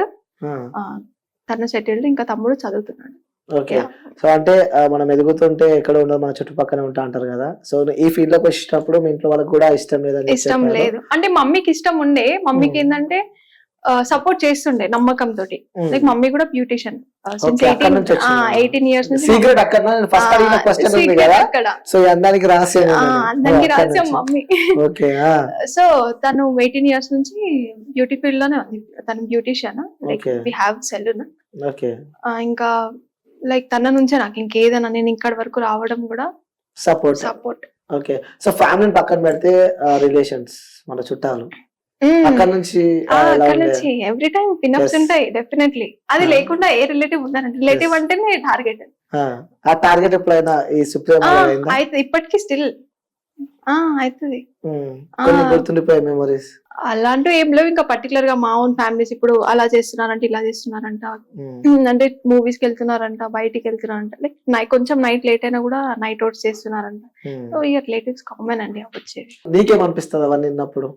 తను సెటిల్డ్, ఇంకా తమ్ముడు చదువుతున్నాడు. ఓకే, సో అంటే మనం ఎదుగుతుంటే ఎక్కడ ఉండదు, మన చుట్టుపక్కల ఉంటా అంటారు కదా. సో ఈ ఫీల్డ్ లోకి వచ్చినప్పుడు మీ ఇంట్లో వాళ్ళకి కూడా ఇష్టం లేదని? ఇష్టం లేదు అంటే మమ్మీకి ఇష్టం ఉండే. మమ్మీకి ఏంటంటే సపోర్ట్ చేస్తుండే నమ్మకం తోటి. లైక్ మమ్మీ కూడా బ్యూటిషియన్ 18 ఇయర్స్ నుంచి. సీక్రెట్ అక్కడ ఫస్ట్ అడిగిన క్వశ్చన్ ఉంది కదా, సో అందరికి రహస్యం, అందరికి రహస్యం మమ్మీ. ఓకే, సో తను 18 ఇయర్స్ నుంచి బ్యూటీ ఫీల్డ్ లోనే ఉంది. తను beautician, like we have salon. Okay, ఇంకా లైక్ తన నుంచే నాకు ఇంకేదైనా నేను ఇక్కడ వరకు రావడం కూడా సపోర్ట్. ఓకే, సో ఫ్యామిలీని పక్కన పెడితే రిలేషన్స్, మన చుట్టాలు, అక్కడ నుంచి ఎవ్రీ టైం పిన్అప్స్ ఉంటాయి డెఫినెట్లీ. అది లేకుండా ఏ రిలేటివ్ ఉన్నారంటే, రిలేటివ్ అంటేనే టార్గెట్. ఆ టార్గెట్ ఎప్పుడైనా ఈ సుప్రీం అయితే ఇప్పటికీ స్టిల్ అవుతుంది. గుర్తుండిపోయే మెమరీస్ అలాంటివి ఏం లేవు. ఇంకా పర్టికులర్ గా మా ఓన్ ఫ్యామిలీస్ ఇప్పుడు అలా చేస్తున్నారంట, ఇలా చేస్తున్నారంట, అంటే మూవీస్ కి వెళ్తున్నారంట, బయటికి వెళ్తున్నారంట, లైక్ కొంచెం నైట్ లేట్ అయినా కూడా నైట్ అవుట్స్ చేస్తున్నారంట. సో ఈ రిలేటివ్స్ కామన్ అండి వచ్చేది. నీకేమనిపిస్తుంది అవన్నీ విన్నప్పుడు?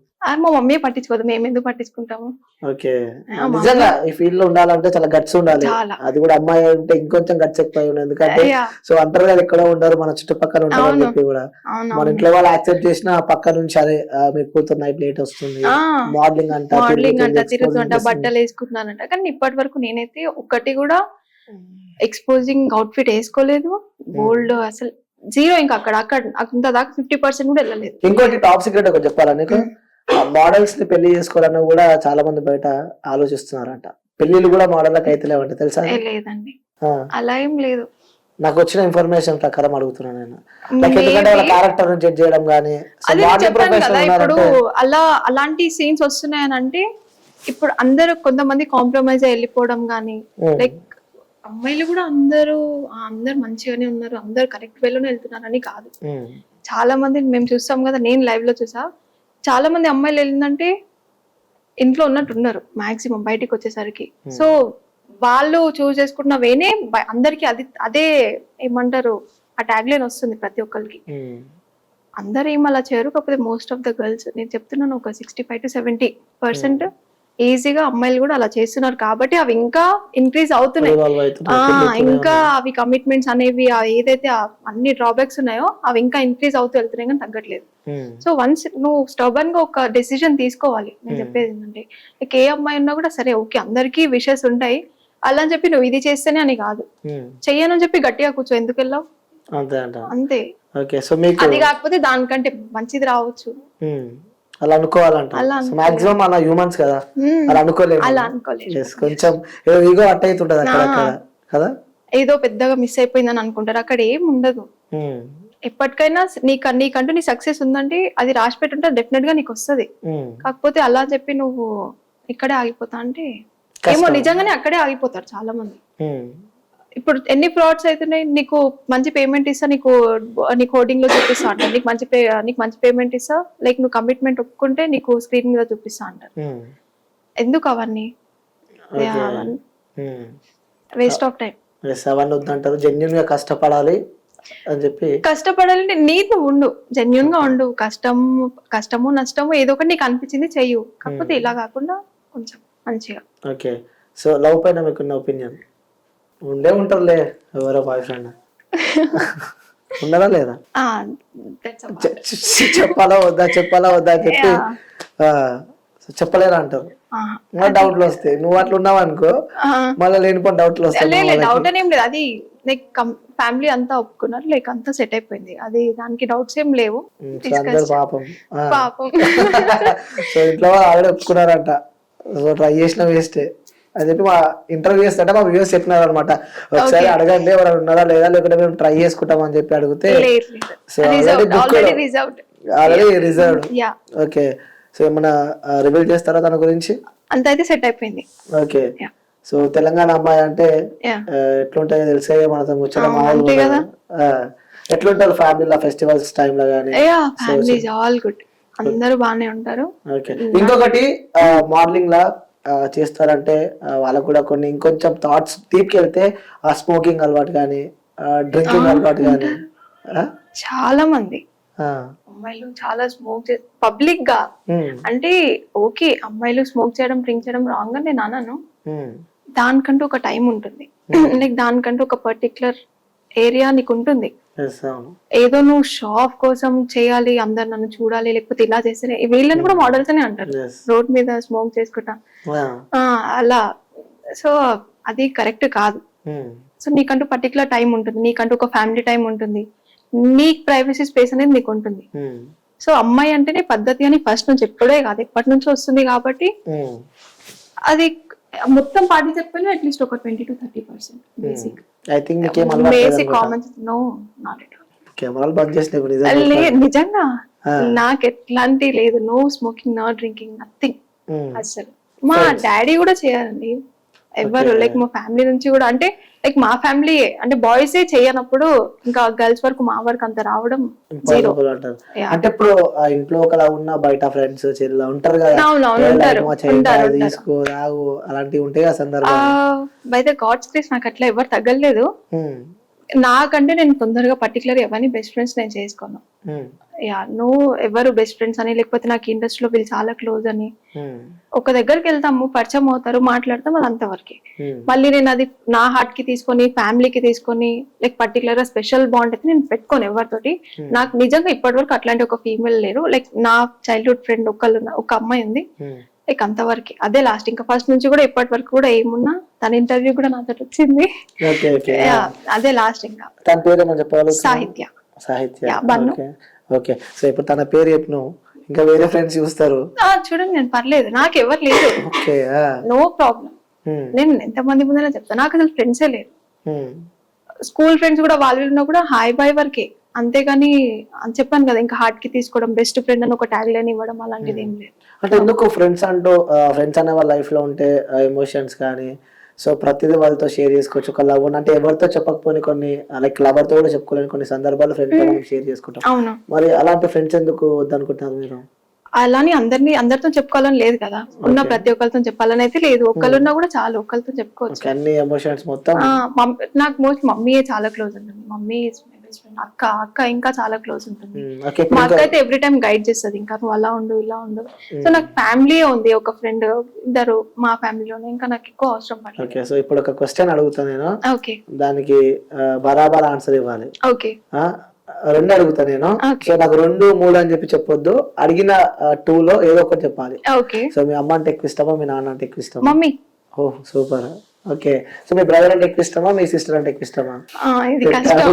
మా మమ్మీ పట్టించుకోదు, మేము ఎందుకు పట్టించుకుంటాము. ఓకే, నిజంగా ఈ ఫీల్డ్ లో ఉండాలంటే చాలా గట్స్ ఉండాలి. అది కూడా అమ్మాయి అంటే ఇంకొంచెం గట్స్ ఎక్కువ ఉండాలి. ఎందుకంటే సో అంటారు కదా, ఎక్కడో ఉండరు, మన చుట్టుపక్కల ఉంటారు అని చెప్పి కూడా. మన ఇంట్లో వాళ్ళు యాక్సెప్ట్ చేసిన పక్క నుంచి అదే మీ కూతురు నైట్ లేట్ వస్తుంది, మోడలింగ్ అంట తిరుగుతుంట, బట్టలు వేసుకుంటున్నానంట. కానీ ఇప్పటి వరకు నేనైతే ఒక్కటి కూడా ఎక్స్పోజింగ్ అవుట్ఫిట్ వేసుకోలేదు. గోల్డ్ అసలు జీరో. ఇంకా అక్కడ అంత దాకా 50% కూడా వెళ్ళలేదు. ఇంకోటి టాప్ సీక్రెట్ ఒకటి చెప్పాలా నీకు, మోడల్స్ ని పెళ్లి చేసుకోవాలన్నా కూడా చాలా మంది బయట ఆలోచిస్తున్నారంట. పెళ్లిళ్ళు కూడా మోడల్కి అయితే లేవంట, తెలుసా? లేదండి, అలా ఏం లేదు. నాకు వచ్చిన ఇన్ఫర్మేషన్ ప్రకారం అడుగుతున్నాను నేను. ఎందుకంటే వాళ్ళ క్యారెక్టర్ జడ్జ్ చేయడం కానీ, ఇప్పుడు అలాంటి సీన్స్ వస్తున్నాయని అంటే ఇప్పుడు అందరూ కొంతమంది కాంప్రమైజ్ వెళ్ళిపోవడం గానీ, లైక్ అమ్మాయిలు కూడా అందరూ మంచిగానే ఉన్నారు, అందరు కరెక్ట్ వేలోనే వెళ్తున్నారని కాదు. చాలా మంది మేము చూస్తాం కదా, నేను లైవ్ లో చూసా, చాలా మంది అమ్మాయిలు వెళ్ళిందంటే ఇంట్లో ఉన్నట్టు ఉన్నారు మాక్సిమం బయటికి వచ్చేసరికి. సో వాళ్ళు చూస్ చేసుకుంటున్న వేనే అందరికి అదే ఏమంటారు, ఆ ట్యాగ్ లైన్ వస్తుంది ప్రతి ఒక్కరికి. అందరు ఏం అలా చేయరు, కాకపోతే మోస్ట్ ఆఫ్ ద గర్ల్స్, నేను చెప్తున్నాను, ఒక 65 to 70% ఈజీగా అమ్మాయిలు కూడా అలా చేస్తున్నారు. కాబట్టి అవి ఇంకా ఇంక్రీజ్ అవుతున్నాయి. ఇంకా అవి కమిట్మెంట్స్ అనేవి ఏదైతే అన్ని డ్రాబ్యాక్స్ ఉన్నాయో అవి ఇంకా ఇంక్రీజ్ అవుతూ వెళ్తున్నాయి, కానీ తగ్గట్లేదు. సో వన్స్ నువ్వు స్టబర్న్ గా ఒక డెసిజన్ తీసుకోవాలి. నేను చెప్పేది ఏంటంటే, లైక్ ఏ అమ్మాయి ఉన్నా కూడా సరే, ఓకే అందరికీ విషెస్ ఉంటాయి, అలా అని చెప్పి నువ్వు ఇది చేస్తేనే అని కాదు, చెయ్యనని చెప్పి గట్టిగా కూర్చో, ఎందుకు వెళ్ళావు అంతే. అది కాకపోతే దానికంటే మంచిది రావచ్చు, అలా అనుకోవాలంట. మాక్సిమం అలా హ్యూమన్స్ కదా, అలా అనుకోలేదు. కొంచెం ఈగో అట్ అవుతుంటది అక్కడ కదా, ఏదో పెద్దగా మిస్ అయిపోయిందని అనుకుంటారు. అక్కడ ఏం ఉండదు. ఎప్పటికైనా నీకంటూ నీ సక్సెస్ ఉందంటే అది రాసి పెట్టుంటే డెఫినెట్ గా నీకు వస్తుంది. కాకపోతే అలా చెప్పి నువ్వు ఇక్కడే ఆగిపోతా అంటే ఏమో, నిజంగానే అక్కడే ఆగిపోతారు చాలా మంది. ఇప్పుడు ఎన్ని ఫ్రాడ్స్ అవుతున్నాయి. నీకు మంచి పేమెంట్ ఇస్తా, నీకు హోర్డింగ్ లో చూపిస్తా అంటారు, నీకు మంచి పేమెంట్ ఇస్తా, లైక్ నువ్వు కమిట్మెంట్ ఒప్పుకుంటే నీకు స్క్రీన్ మీద చూపిస్తా అంటారు. ఎందుకు అవన్నీ? Waste of time. అవన్నీ వద్దంటారు, జెన్యూన్ గా కష్టపడాలి అని చెప్పి. కష్టపడాలంటే నీకు ఉండు, జెన్యూన్ గా ఉండు, కష్టము నష్టము ఏదో ఒకటి నీకు అనిపించింది చెయ్యు, కాకపోతే ఇలా కాకుండా కొంచెం మంచిగా. ఓకే, సో లవ్ పైన మీకున్న ఒపీనియన్? ఉండే ఉంటారులే ఎవరో బాయ్ ఫ్రెండ్, ఉండదా లేదా? చెప్పాలా వద్దా అని చెప్పి చెప్పలేరా అంటారు. డౌట్లు వస్తాయి. నువ్వు అట్లా ఉన్నావు అనుకో మళ్ళీ లేనిపోయిన డౌట్లు వస్తాయి. లేదు డౌట్ అని ఏం లేదు, అది లైక్ ఫ్యామిలీ అంతా ఒప్పుకున్నారు, లైక్ అంతా సెట్ అయిపోయింది, అది దానికి డౌట్స్ ఏం లేవు. సో అందరు పాపం పాపం సో ఇంట్లో వాళ్ళు ఆల్రెడీ ఒప్పుకున్నారంట, సో ట్రై చేసిన వేస్టే అని చెప్పి మా ఇంటర్వ్యూ చేస్తుంటే మా వ్యూస్ చెప్పినారు అనమాట. ఒకసారి అడగండి ఎవరైనా ఉన్నారా లేదా, లేకుంటే మేము ట్రై చేసుకుంటాం అని చెప్పి అడిగితే so already reserved. Okay, so ఏమన్నా రివీల్ చేస్తారా తన గురించి? అంత అయితే సెట్ అయిపోయింది. ఓకే, సో తెలంగాణ అమ్మాయి అంటే ఎట్లుంటాయో తెలిసే మనతో ముచ్చట మామూలు ఎట్లుంటారు ఫ్యామిలీలో ఫెస్టివల్స్ టైమ్ లో గానీ? ఆల్ గుడ్, అందరూ బాగానే ఉంటారు. ఓకే, ఇంకొకటి మోడలింగ్ లా చేస్తారంటే వాళ్ళకు కూడా కొన్ని ఇంకొంచెం థాట్స్ డీప్కి వెళ్తే ఆ స్మోకింగ్ అలవాటు కానీ డ్రింకింగ్ అలవాటు కానీ చాలా మంది అమ్మాయిలు చాలా స్మోక్ పబ్లిక్ గా, అంటే ఓకే అమ్మాయిలు స్మోక్ చేయడం డ్రింక్ చేయడం రాంగ్ అని నేను అనను, దానికంటూ ఒక టైం ఉంటుంది, లైక్ దానికంటూ ఒక పర్టికులర్ ఏరియా నీకు ఉంటుంది. ఏదో నువ్వు షో ఆఫ్ కోసం చేయాలి, అందరు నన్ను చూడాలి, లేకపోతే ఇలా చేస్తే వీళ్ళని కూడా మోడల్స్ అనే అంటారు, రోడ్ మీద స్మోక్ చేసుకుంటా అలా. సో అది కరెక్ట్ కాదు. సో నీకంటూ పర్టికులర్ టైం ఉంటుంది, నీకంటూ ఒక ఫ్యామిలీ టైం ఉంటుంది, నీ ప్రైవసీ స్పేస్ అనేది నీకు ఉంటుంది. సో అమ్మాయి అంటేనే పద్ధతి అని ఫస్ట్ నుంచి ఎప్పుడే కాదు, ఎప్పటి నుంచి వస్తుంది కాబట్టి అది మొత్తం పార్టీ చెప్పిన అట్లీస్ట్ ఒక 20-30% basic basic common. No not at all. కెమెరాలు బంద్ చేసినప్పుడు నిజంగా నాకు ఎట్లాంటి లేదు, no smoking, no drinking, nothing అసలు. మా డాడీ కూడా చేయాలండి ఎవరు, లైక్ మా ఫ్యామిలీ నుంచి కూడా, అంటే లైక్ మా ఫ్యామిలీ అంటే బాయ్స్ చేయనప్పుడు ఇంకా గర్ల్స్ వరకు మా వరకు అంత రావడం జీరో. అంటే ఇప్పుడు ఇంట్లో ఒకలా ఉన్న బయట ఫ్రెండ్స్ చెల్లా ఉంటారు కదా, తీసుకో రాగు అలాంటివి ఉంటాయి ఆ సందర్భం. బై ద గాడ్స్ గ్రేస్ నాకు అట్లా ఎవరు తగ్గలేదు. నాకంటే నేను తొందరగా పర్టికులర్ ఎవరిని బెస్ట్ ఫ్రెండ్స్ నేను చేసుకోను. నువ్వు ఎవరు బెస్ట్ ఫ్రెండ్స్ అని, లేకపోతే నాకు ఇండస్ట్రీలో వీళ్ళు చాలా క్లోజ్ అని ఒక దగ్గరికి వెళ్తాము, పరిచయం అవుతారు, మాట్లాడతాం, అది అంతవరకే. మళ్ళీ నేను అది నా హార్ట్ కి తీసుకొని ఫ్యామిలీకి తీసుకొని లైక్ పర్టికులర్ గా స్పెషల్ బాండ్ అయితే నేను పెట్టుకోను ఎవరితోటి. నాకు నిజంగా ఇప్పటి వరకు అట్లాంటి ఒక ఫీమేల్ లేరు, లైక్ నా చైల్డ్హుడ్ ఫ్రెండ్ ఒక అమ్మాయి ఉంది, లైక్ అంతవరకు అదే లాస్ట్. ఇంకా ఫస్ట్ నుంచి కూడా ఇప్పటి వరకు కూడా ఏమున్నా తన ఇంటర్వ్యూ కూడా నాతో వచ్చింది, అదే లాస్ట్. ఇంకా తన పేరు ఏమో చెప్పాలి? సాహిత్య. ఓకే, సో ఇప్పుడు తన పేరు చెప్పిన ఇంకా వేరే ఫ్రెండ్స్ చూస్తారు చూడండి, నేను పర్లేదు, నాకు ఎవరు లేదు, నో ప్రాబ్లం. నేను ఎంతమంది ముందైనా చెప్తాను, నాకు అసలు ఫ్రెండ్సే లేరు. స్కూల్ ఫ్రెండ్స్ కూడా వాళ్ళు ఉన్నా కూడా హాయ్ బాయ్ వరకే, అంతేగాని అని చెప్పాను కదా ఇంకా హార్ట్ కి తీసుకోవడం, బెస్ట్ ఫ్రెండ్ అని ఒక ట్యాగ్ లైన్ ఇవ్వడం అలాంటిది ఏం లేదు. అంటే ఎందుకు ఫ్రెండ్స్ అంటూ ఫ్రెండ్స్ అనే వాళ్ళ లైఫ్ లో ఉంటే ఎమోషన్స్ కానీ సో ప్రతిదీ వాళ్ళతో షేర్ చేసుకోవచ్చు. ఒక లవ్ అంటే ఎవరితో చెప్పకపోని కొన్ని లైక్ లవర్ తో కూడా చెప్పుకోలేని కొన్ని సందర్భాలు ఫ్రెండ్స్ తో మనం షేర్ చేసుకుంటాం. మరి అలాంటి ఫ్రెండ్స్ ఎందుకు వద్దనుకుంటున్నారు మీరు? అలాని అందరితో చెప్పుకోవాలని లేదు కదా, ఉన్న ప్రతి ఒక్కరితో చెప్పాలని అయితే లేదు, ఒక్కరున్నా కూడా చాలా ఒక్కరితో చెప్పుకోవచ్చు అన్ని ఎమోషన్స్ మొత్తం. నాకు మోస్ట్ మమ్మీయే చాలా క్లోజ్ ఉంటుంది, మమ్మీ అక్క ఇంకా చాలా క్లోజ్ ఉంటుంది. మా అక్క అయితే ఎవ్రీ టైం గైడ్ చేస్తుంది, ఇంకా నువ్వు అలా ఉండు ఇలా ఉండు. సో నాకు ఫ్యామిలీ ఉంది, ఒక ఫ్రెండ్, ఇద్దరు మా ఫ్యామిలీలోనే, ఇంకా నాకు ఎక్కువ అవసరం పడలేదు. ఓకే, సో ఇప్పుడు ఒక క్వశ్చన్ అడుగుతాను నేను, ఓకే దానికి బరాబర్ ఆన్సర్ ఇవ్వాలి. ఓకే, 2 అడుగుతా నేను, సో నాకు 2, 3 అని చెప్పి చెప్పొద్దు, అడిగిన 2 లో ఏదో ఒకటి చెప్పాలి. ఓకే, సో మీ అమ్మ అంటే ఎక్కువ ఇష్టమా, మీ నాన్న అంటే ఎక్కువ ఇష్టమా? మమ్మీ. ఓహ్ సూపర్. ఓకే, సో మీ బ్రదర్ అంటే ఎక్కువ ఇష్టమా, మీ సిస్టర్ అంటే ఎక్కువ ఇష్టమా? ఇది కష్టం,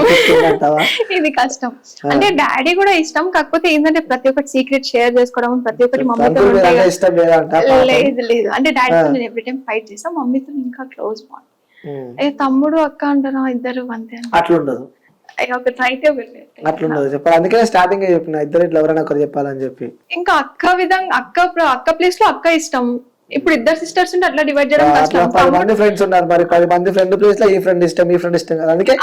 ఇది కష్టం. అంటే డాడీ కూడా ఇష్టం, కాకపోతే ఏంటంటే ప్రతి ఒక్కటి సీక్రెట్ షేర్ చేసుకోవడం, ప్రతి ఒక్కటి మమ్మీతో ఇష్టం లేదంట? లేదు, అంటే డాడీతో నేను ఎవ్రీ టైం ఫైట్ చేస్తాను, మమ్మీతో ఇంకా క్లోజ్ బాండ్. తమ్ముడు అక్క అంటారా, ఇద్దరు అంతే. అట్లుండదు, అట్లుండదు చెప్పాలి, అందుకే స్టార్టింగ్ చెప్పిన ఇద్దరు ఇట్లా ఎవరైనా ఒకరు చెప్పాలని చెప్పి. ఇంకా అక్క విధంగా అక్క ప్లేస్ లో అక్క ఇష్టం. ఇప్పుడు ఇద్దరు సిస్టర్స్ ఉంటే అట్లా డివైడ్ చేయడం కష్టం. 10 మంది ఫ్రెండ్స్ ఉన్నారు, మరి 10 మంది ఫ్రెండ్ ప్లేస్ లో ఈ ఫ్రెండ్ ఇష్టం ఈ ఫ్రెండ్ ఇష్టం కదా, అందుకే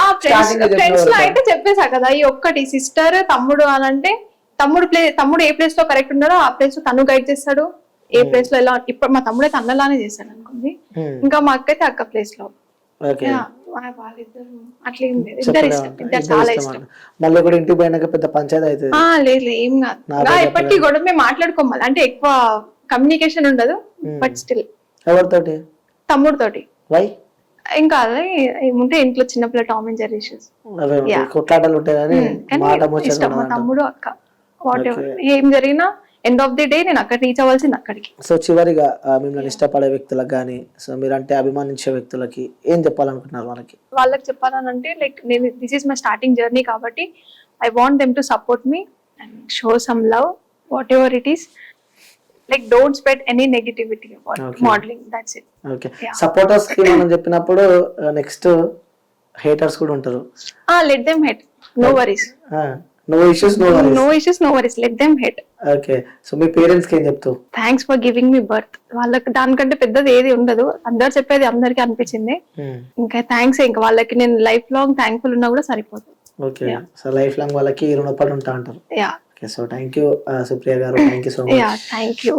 ఫ్రెండ్స్ లో అయితే చెప్పేసా కదా, ఈ ఒక్కటి సిస్టర్ తమ్ముడు అని అంటే తమ్ముడు ఏ ప్లేస్ లో కరెక్ట్ ఉన్నారో ఆ ప్లేస్ లో తను గైడ్ చేస్తాడు, ఏ ప్లేస్ లో ఎలా. ఇప్పుడు మా తమ్ముడు అయితే అన్నలానే చేస్తాడు అనుకోండి, ఇంకా మా అక్క అయితే అక్క ప్లేస్ లో. మళ్ళీ కూడా ఇంటికి పోయినాక పెద్ద పంచాయతీ అయితే లేదు, ఏం కాదు, ఎప్పటికీ గొడవ మేము మాట్లాడుకోవాలి, అంటే ఎక్కువ కమ్యూనికేషన్ ఉండదు, బట్ స్టిల్. ఎవరితోటి? తమ్ముడు తోటి. వై? ఇంకా అదే ఏముంటే ఇంట్లో చిన్నపిల్ల టామ్ అండ్ జెర్రీ ఇష్యూస్, కొట్లాటలు ఉంటాయి కానీ ఇష్టం. మా తమ్ముడు అక్క వాట్ ఎవర్ ఏం జరిగినా ఎండ్ ఆఫ్ ది డే నేను అక్కడ రీచ్ అవ్వాల్సింది అక్కడికి. సో చివరిగా మిమ్మల్ని ఇష్టపడే వ్యక్తులకు కానీ, సో మీరంటే అభిమానించే వ్యక్తులకి ఏం చెప్పాలనుకుంటున్నారు వాళ్ళకి? వాళ్ళకి చెప్పాలనంటే లైక్ నేను this is my starting journey కాబట్టి I want them to support me and show some love whatever it is. Like don't spread any negativity about modelling, that's it. Okay, supporters కి మనం చెప్పినప్పుడు next haters కూడా ఉంటారు. Let them hate, no worries. No issues, no worries. No issues, no worries, let them hate. Okay, so మీ parents కి ఏం చెప్తావు? Thanks for giving me birth. వాళ్ళకి దానికంటే పెద్దది ఏది ఉండదు, అందరు చెప్పేది అందరికి అనిపించింది. ఇంకా థ్యాంక్స్, ఇంకా వాళ్ళకి నేను లైఫ్ లాంగ్ థ్యాంక్ఫుల్ ఉన్నా కూడా సరిపోతుంది. ఓకే, సో లైఫ్ లాంగ్ వాళ్ళకి రుణపడి ఉంటా అంటారు. Yeah, okay, so thank you Supriya garu, thank you so much. Yeah, thank you.